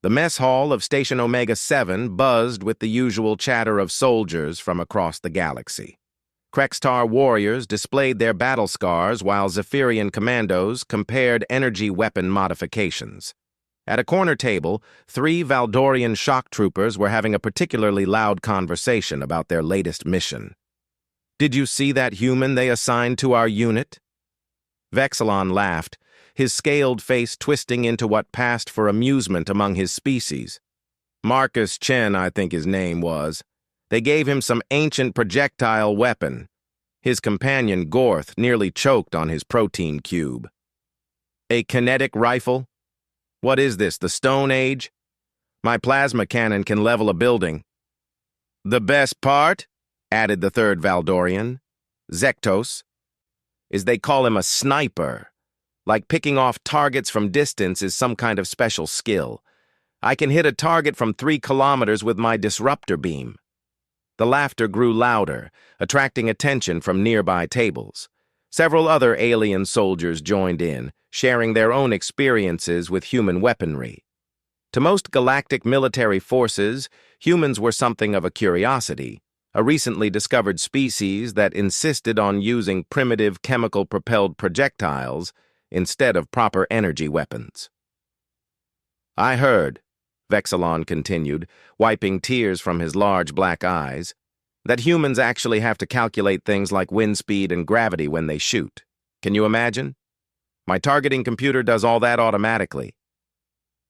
The mess hall of Station Omega-7 buzzed with the usual chatter of soldiers from across the galaxy. Krextar warriors displayed their battle scars while Zephyrian commandos compared energy weapon modifications. At a corner table, 3 Valdorian shock troopers were having a particularly loud conversation about their latest mission. "Did you see that human they assigned to our unit?" Vexilon laughed, his scaled face twisting into what passed for amusement among his species. Marcus Chen, I think his name was. They gave him some ancient projectile weapon. His companion, Gorth, nearly choked on his protein cube. "A kinetic rifle? What is this, the Stone Age? My plasma cannon can level a building." "The best part," added the 3rd Valdorian, Zektos, "is they call him a sniper. Like picking off targets from distance is some kind of special skill. I can hit a target from 3 kilometers with my disruptor beam." The laughter grew louder, attracting attention from nearby tables. Several other alien soldiers joined in, sharing their own experiences with human weaponry. To most galactic military forces, humans were something of a curiosity, a recently discovered species that insisted on using primitive chemical-propelled projectiles instead of proper energy weapons. "I heard," Vexilon continued, wiping tears from his large black eyes, "that humans actually have to calculate things like wind speed and gravity when they shoot. Can you imagine? My targeting computer does all that automatically."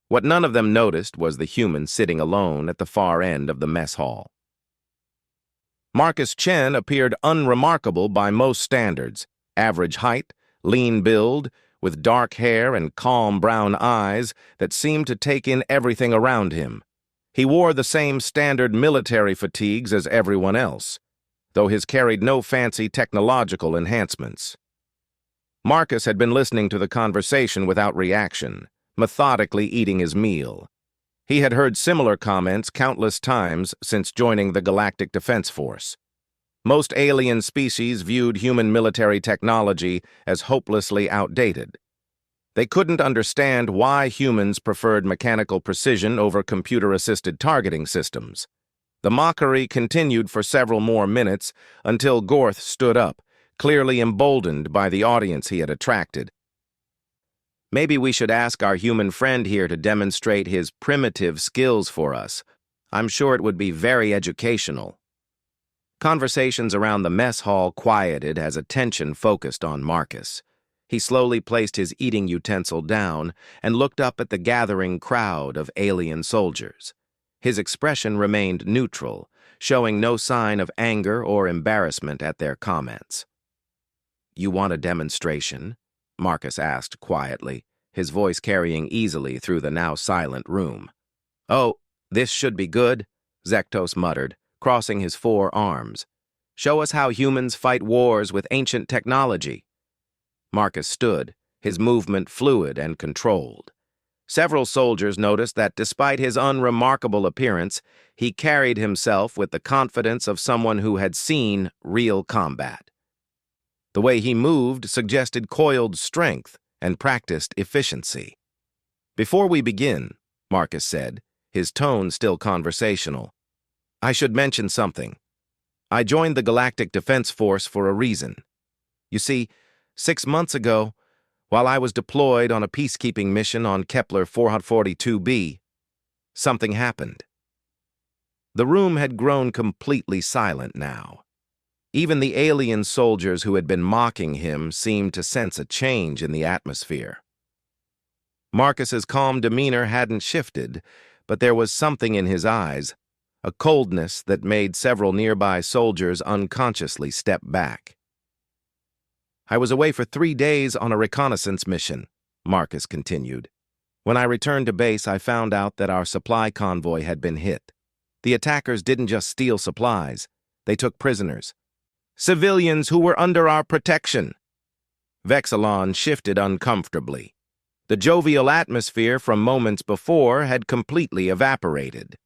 What none of them noticed was the human sitting alone at the far end of the mess hall. Marcus Chen appeared unremarkable by most standards: average height, lean build, with dark hair and calm brown eyes that seemed to take in everything around him. He wore the same standard military fatigues as everyone else, though his carried no fancy technological enhancements. Marcus had been listening to the conversation without reaction, methodically eating his meal. He had heard similar comments countless times since joining the Galactic Defense Force. Most alien species viewed human military technology as hopelessly outdated. They couldn't understand why humans preferred mechanical precision over computer-assisted targeting systems. The mockery continued for several more minutes until Gorth stood up, clearly emboldened by the audience he had attracted. "Maybe we should ask our human friend here to demonstrate his primitive skills for us. I'm sure it would be very educational." Conversations around the mess hall quieted as attention focused on Marcus. He slowly placed his eating utensil down and looked up at the gathering crowd of alien soldiers. His expression remained neutral, showing no sign of anger or embarrassment at their comments. "You want a demonstration?" Marcus asked quietly, his voice carrying easily through the now silent room. "Oh, this should be good," Zektos muttered, crossing his 4 arms. "Show us how humans fight wars with ancient technology." Marcus stood, his movement fluid and controlled. Several soldiers noticed that despite his unremarkable appearance, he carried himself with the confidence of someone who had seen real combat. The way he moved suggested coiled strength and practiced efficiency. "Before we begin," Marcus said, his tone still conversational, "I should mention something. I joined the Galactic Defense Force for a reason. You see, 6 months ago, while I was deployed on a peacekeeping mission on Kepler 442b, something happened." The room had grown completely silent now. Even the alien soldiers who had been mocking him seemed to sense a change in the atmosphere. Marcus's calm demeanor hadn't shifted, but there was something in his eyes, a coldness that made several nearby soldiers unconsciously step back. "I was away for 3 days on a reconnaissance mission," Marcus continued. "When I returned to base, I found out that our supply convoy had been hit. The attackers didn't just steal supplies, they took prisoners. Civilians who were under our protection." Vexilon shifted uncomfortably. The jovial atmosphere from moments before had completely evaporated.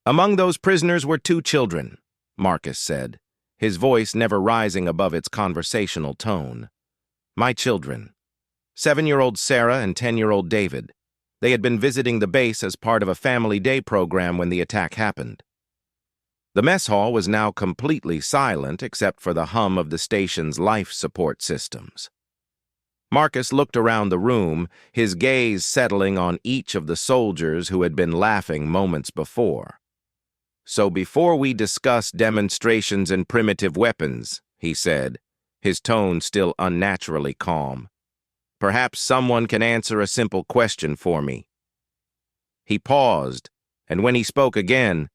"Among those prisoners were 2 children," Marcus said, his voice never rising above its conversational tone. "My children. 7-year-old Sarah and 10-year-old David. They had been visiting the base as part of a family day program when the attack happened. The mess hall was now completely silent except for the hum of the station's life support systems. Marcus looked around the room, his gaze settling on each of the soldiers who had been laughing moments before. "So before we discuss demonstrations and primitive weapons," he said, his tone still unnaturally calm, "perhaps someone can answer a simple question for me." He paused, and when he spoke again,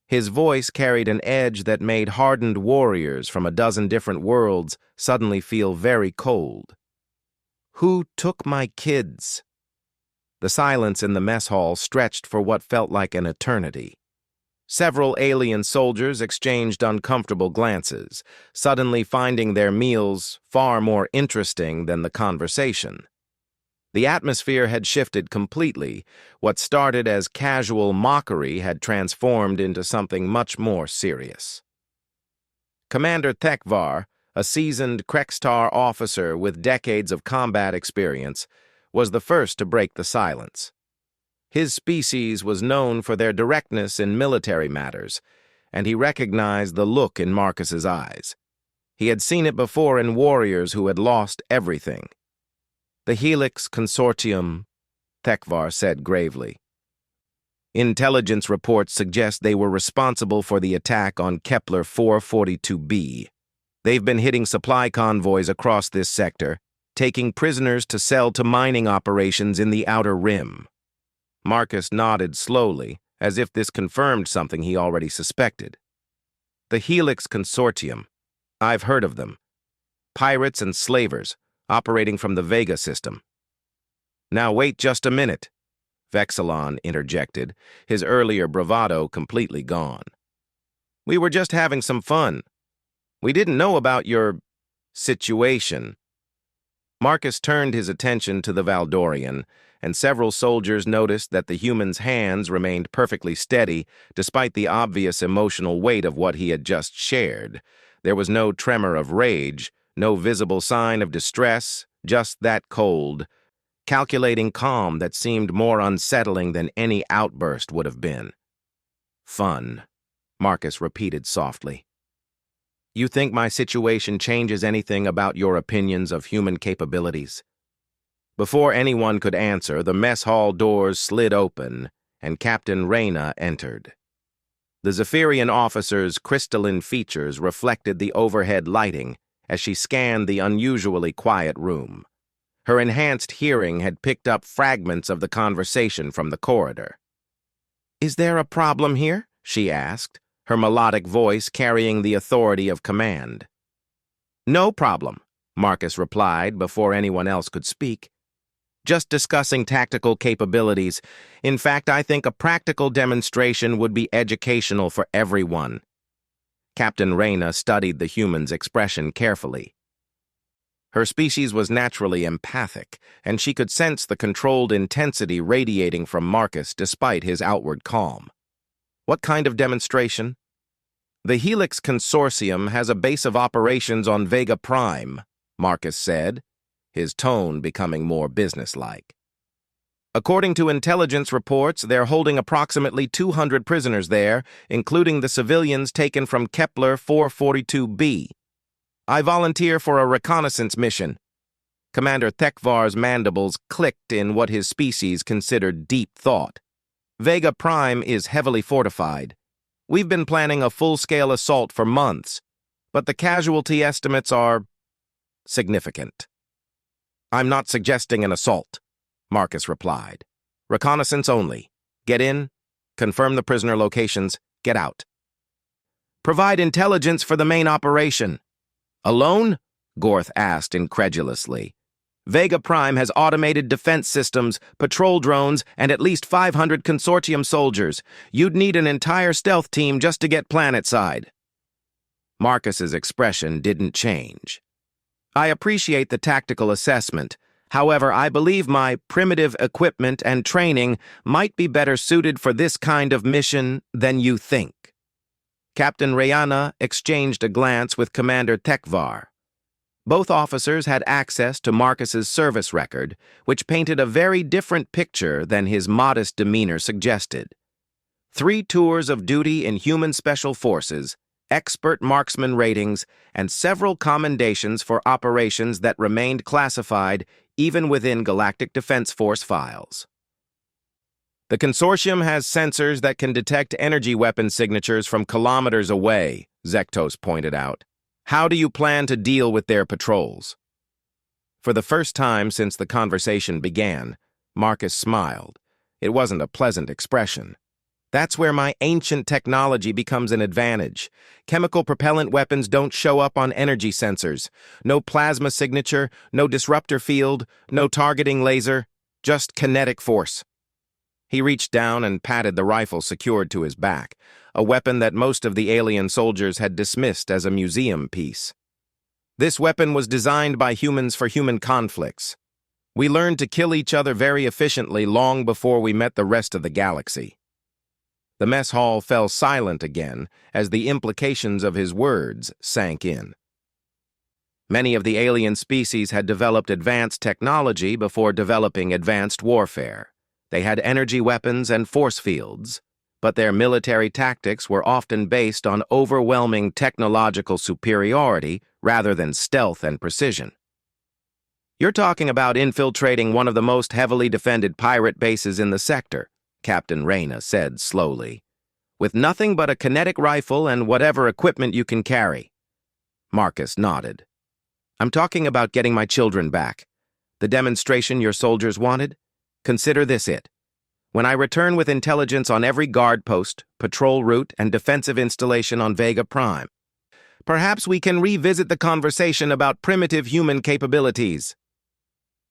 his voice carried an edge that made hardened warriors from a dozen different worlds suddenly feel very cold. "Who took my kids?" The silence in the mess hall stretched for what felt like an eternity. Several alien soldiers exchanged uncomfortable glances, suddenly finding their meals far more interesting than the conversation. The atmosphere had shifted completely. What started as casual mockery had transformed into something much more serious. Commander Tekvar, a seasoned Krekstar officer with decades of combat experience, was the first to break the silence. His species was known for their directness in military matters, and he recognized the look in Marcus's eyes. He had seen it before in warriors who had lost everything. "The Helix Consortium," Tekvar said gravely. "Intelligence reports suggest they were responsible for the attack on Kepler 442b. They've been hitting supply convoys across this sector, taking prisoners to sell to mining operations in the Outer Rim." Marcus nodded slowly, as if this confirmed something he already suspected. "The Helix Consortium. I've heard of them. Pirates and slavers, operating from the Vega system." "Now wait just a minute," Vexilon interjected, his earlier bravado completely gone. "We were just having some fun. We didn't know about your situation." Marcus turned his attention to the Valdorian, and several soldiers noticed that the human's hands remained perfectly steady despite the obvious emotional weight of what he had just shared. There was no tremor of rage, no visible sign of distress, just that cold, calculating calm that seemed more unsettling than any outburst would have been. "Fun," Marcus repeated softly. "You think my situation changes anything about your opinions of human capabilities?" Before anyone could answer, the mess hall doors slid open, and Captain Reyna entered. The Zephyrian officer's crystalline features reflected the overhead lighting as she scanned the unusually quiet room. Her enhanced hearing had picked up fragments of the conversation from the corridor. "Is there a problem here?" she asked, her melodic voice carrying the authority of command. "No problem," Marcus replied before anyone else could speak. "Just discussing tactical capabilities. In fact, I think a practical demonstration would be educational for everyone." Captain Reyna studied the human's expression carefully. Her species was naturally empathic, and she could sense the controlled intensity radiating from Marcus despite his outward calm. "What kind of demonstration?" "The Helix Consortium has a base of operations on Vega Prime," Marcus said, his tone becoming more businesslike. "According to intelligence reports, they're holding approximately 200 prisoners there, including the civilians taken from Kepler 442b. I volunteer for a reconnaissance mission." Commander Tekvar's mandibles clicked in what his species considered deep thought. "Vega Prime is heavily fortified. We've been planning a full-scale assault for months, but the casualty estimates are significant." "I'm not suggesting an assault," Marcus replied. "Reconnaissance only. Get in, confirm the prisoner locations, get out. Provide intelligence for the main operation." "Alone?" Gorth asked incredulously. "Vega Prime has automated defense systems, patrol drones, and at least 500 consortium soldiers. You'd need an entire stealth team just to get planetside." Marcus's expression didn't change. "I appreciate the tactical assessment. However, I believe my primitive equipment and training might be better suited for this kind of mission than you think." Captain Reyna exchanged a glance with Commander Tekvar. Both officers had access to Marcus's service record, which painted a very different picture than his modest demeanor suggested. 3 tours of duty in human special forces, expert marksman ratings, and several commendations for operations that remained classified even within Galactic Defense Force files. The consortium has sensors that can detect energy weapon signatures from kilometers away, Zektos pointed out. How do you plan to deal with their patrols? For the first time since the conversation began, Marcus smiled. It wasn't a pleasant expression. That's where my ancient technology becomes an advantage. Chemical propellant weapons don't show up on energy sensors. No plasma signature, no disruptor field, no targeting laser, just kinetic force. He reached down and patted the rifle secured to his back, a weapon that most of the alien soldiers had dismissed as a museum piece. This weapon was designed by humans for human conflicts. We learned to kill each other very efficiently long before we met the rest of the galaxy. The mess hall fell silent again as the implications of his words sank in. Many of the alien species had developed advanced technology before developing advanced warfare. They had energy weapons and force fields, but their military tactics were often based on overwhelming technological superiority rather than stealth and precision. You're talking about infiltrating one of the most heavily defended pirate bases in the sector, Captain Reyna said slowly, with nothing but a kinetic rifle and whatever equipment you can carry. Marcus nodded. I'm talking about getting my children back. The demonstration your soldiers wanted? Consider this it. When I return with intelligence on every guard post, patrol route, and defensive installation on Vega Prime, perhaps we can revisit the conversation about primitive human capabilities.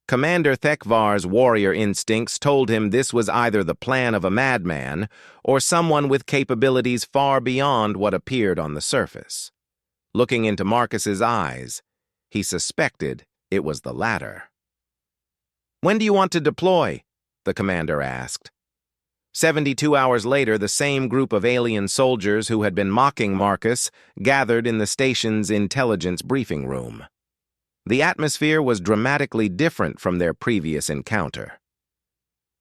Commander Thekvar's warrior instincts told him this was either the plan of a madman or someone with capabilities far beyond what appeared on the surface. Looking into Marcus's eyes, he suspected it was the latter. When do you want to deploy? The commander asked. 72 hours later, the same group of alien soldiers who had been mocking Marcus gathered in the station's intelligence briefing room. The atmosphere was dramatically different from their previous encounter.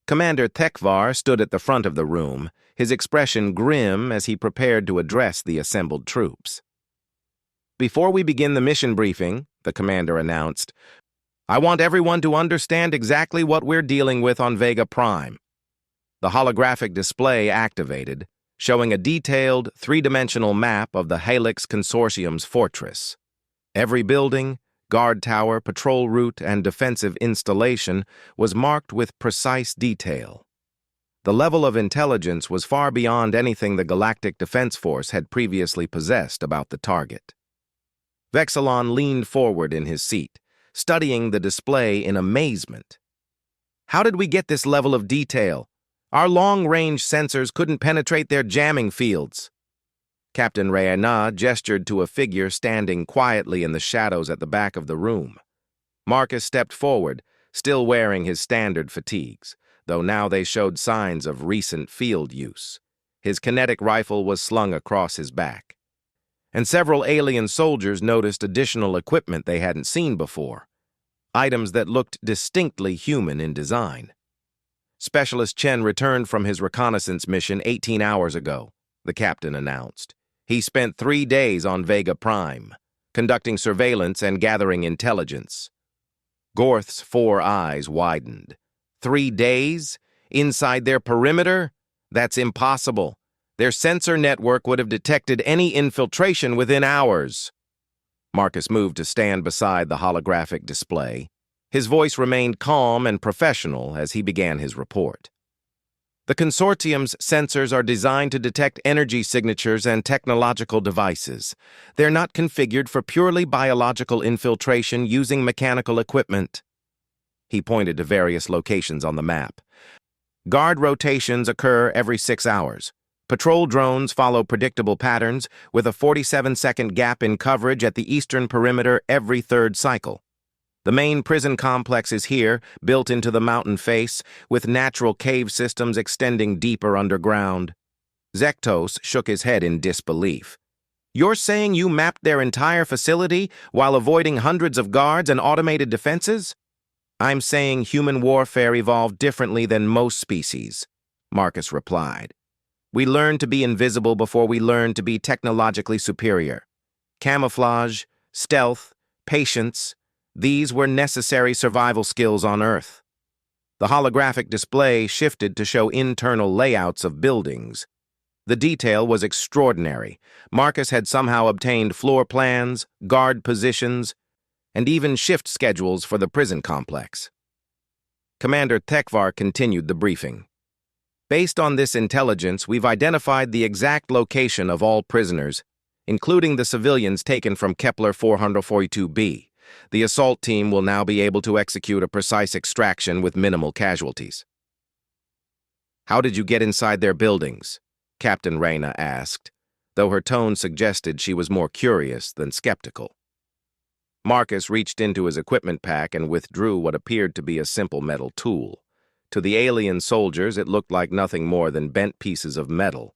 Commander Thekvar stood at the front of the room, his expression grim as he prepared to address the assembled troops. Before we begin the mission briefing, the commander announced, I want everyone to understand exactly what we're dealing with on Vega Prime. The holographic display activated, showing a detailed, 3-dimensional map of the Helix Consortium's fortress. Every building, guard tower, patrol route, and defensive installation was marked with precise detail. The level of intelligence was far beyond anything the Galactic Defense Force had previously possessed about the target. Vexilon leaned forward in his seat, studying the display in amazement. How did we get this level of detail? Our long-range sensors couldn't penetrate their jamming fields. Captain Reyna gestured to a figure standing quietly in the shadows at the back of the room. Marcus stepped forward, still wearing his standard fatigues, though now they showed signs of recent field use. His kinetic rifle was slung across his back. And several alien soldiers noticed additional equipment they hadn't seen before, items that looked distinctly human in design. Specialist Chen returned from his reconnaissance mission 18 hours ago, the captain announced. He spent 3 days on Vega Prime, conducting surveillance and gathering intelligence. Gorth's 4 eyes widened. 3 days? Inside their perimeter? That's impossible. Their sensor network would have detected any infiltration within hours. Marcus moved to stand beside the holographic display. His voice remained calm and professional as he began his report. The consortium's sensors are designed to detect energy signatures and technological devices. They're not configured for purely biological infiltration using mechanical equipment. He pointed to various locations on the map. Guard rotations occur every 6 hours. Patrol drones follow predictable patterns with a 47-second gap in coverage at the eastern perimeter every 3rd cycle. The main prison complex is here, built into the mountain face, with natural cave systems extending deeper underground. Zektos shook his head in disbelief. You're saying you mapped their entire facility while avoiding hundreds of guards and automated defenses? I'm saying human warfare evolved differently than most species, Marcus replied. We learned to be invisible before we learned to be technologically superior. Camouflage, stealth, patience, these were necessary survival skills on Earth. The holographic display shifted to show internal layouts of buildings. The detail was extraordinary. Marcus had somehow obtained floor plans, guard positions, and even shift schedules for the prison complex. Commander Tekvar continued the briefing. Based on this intelligence, we've identified the exact location of all prisoners, including the civilians taken from Kepler 442b. The assault team will now be able to execute a precise extraction with minimal casualties. How did you get inside their buildings? Captain Reyna asked, though her tone suggested she was more curious than skeptical. Marcus reached into his equipment pack and withdrew what appeared to be a simple metal tool. To the alien soldiers, it looked like nothing more than bent pieces of metal.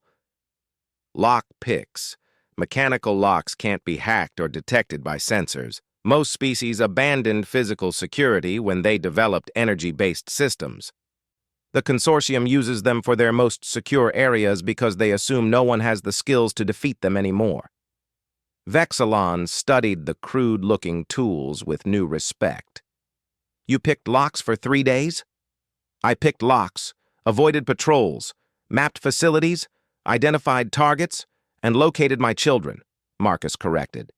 Lock picks. Mechanical locks can't be hacked or detected by sensors. Most species abandoned physical security when they developed energy-based systems. The consortium uses them for their most secure areas because they assume no one has the skills to defeat them anymore. Vexilon studied the crude-looking tools with new respect. You picked locks for 3 days? I picked locks, avoided patrols, mapped facilities, identified targets, and located my children, Marcus corrected.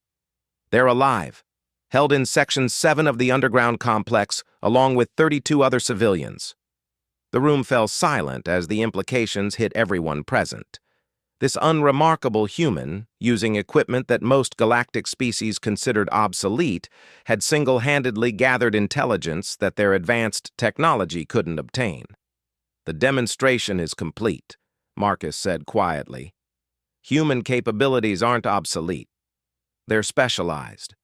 They're alive, held in Section 7 of the underground complex, along with 32 other civilians. The room fell silent as the implications hit everyone present. This unremarkable human, using equipment that most galactic species considered obsolete, had single-handedly gathered intelligence that their advanced technology couldn't obtain. The demonstration is complete, Marcus said quietly. Human capabilities aren't obsolete. They're specialized.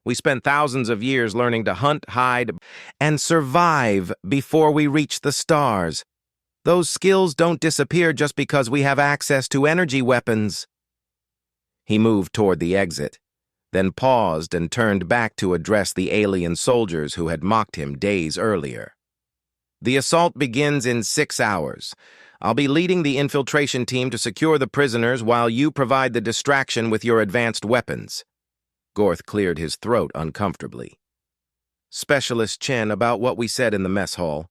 We spent thousands of years learning to hunt, hide, and survive before we reach the stars. Those skills don't disappear just because we have access to energy weapons. He moved toward the exit, then paused and turned back to address the alien soldiers who had mocked him days earlier. The assault begins in 6 hours. I'll be leading the infiltration team to secure the prisoners while you provide the distraction with your advanced weapons. Gorth cleared his throat uncomfortably. Specialist Chen, about what we said in the mess hall.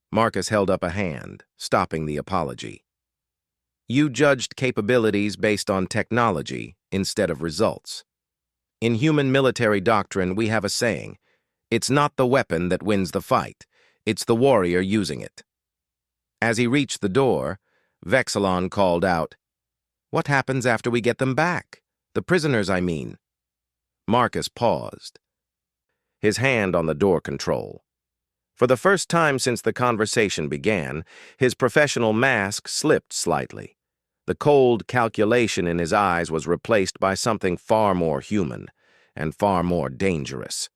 Marcus held up a hand, stopping the apology. You judged capabilities based on technology instead of results. In human military doctrine, we have a saying, it's not the weapon that wins the fight, it's the warrior using it. As he reached the door, Vexilon called out, What happens after we get them back? The prisoners, I mean. Marcus paused, his hand on the door control. For the first time since the conversation began, his professional mask slipped slightly. The cold calculation in his eyes was replaced by something far more human and far more dangerous.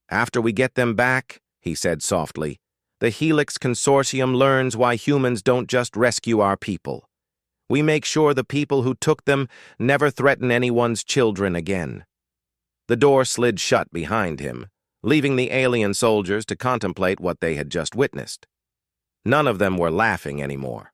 After we get them back, he said softly, the Helix Consortium learns why humans don't just rescue our people. We make sure the people who took them never threaten anyone's children again. The door slid shut behind him, leaving the alien soldiers to contemplate what they had just witnessed. None of them were laughing anymore.